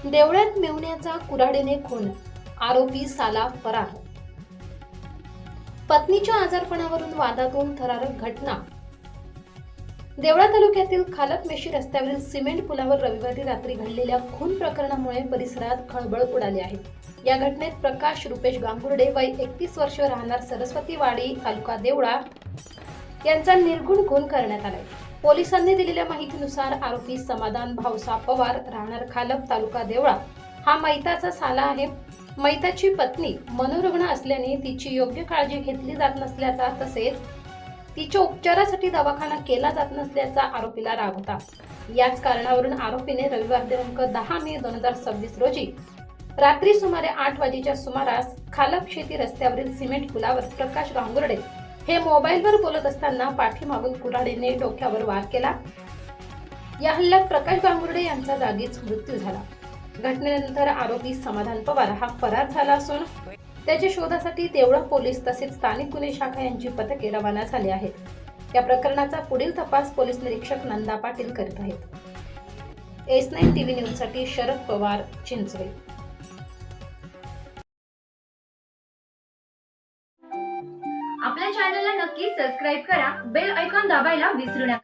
देवळात मेवण्याचा कुऱ्हाडीने खून, आरोपी साला फरार. पत्नीच्या आजारपणावरून वादातून थरारक घटना. देवळा तालुक्यातील खालपमेशी रस्त्यावरील सिमेंट पुलावर रविवारी रात्री घडलेल्या खून प्रकरणामुळे परिसरात खळबळ उडाली आहे. या घटनेत प्रकाश रुपेश गांगुर्डे वय 31 वर्ष राहणार सरस्वतीवाडी तालुका देवळा यांचा निर्घुण खून करण्यात आलाय. पोलिसांनी दिलेल्या माहितीनुसार आरोपी समाधान भाऊसा पवार राहणार खालप तालुका देवळा हा मैताचा साला आहे. मैताची पत्नी मनोरुग्ण असल्याने तिची योग्य काळजी घेतली जात नसल्याचा तसेच तिच्या उपचारासाठी दवाखाना केला जात नसल्याचा आरोपीला राग होता. याच कारणावरून आरोपीने रविवार दिनांक 10 मे 2026 रोजी रात्री सुमारे 8 वाजेच्या सुमारास खालप शेती रस्त्यावरील सिमेंट पुलावर प्रकाश गांगुर्डे हे मोबाईलवर बोलत असताना पाठीमागून कुऱ्हाडीने डोक्यावर वार केला. या हल्ल्यात प्रकाश गांगुर्डे यांचा जागीच मृत्यू झाला. घटनेनंतर आरोपी समाधान पवार हा फरार झाला असून त्याच्या शोधासाठी देवळा पोलीस तसेच स्थानिक गुन्हे शाखा यांची पथके रवाना झाली आहेत. या प्रकरणाचा पुढील तपास पोलीस निरीक्षक नंदा पाटील करीत आहेत. S9 TV न्यूज साठी शरद पवार, चिंचवे. आपल्या चॅनलला नक्की सबस्क्राइब करा, बेल आयकॉन दाबायला विसरू नका.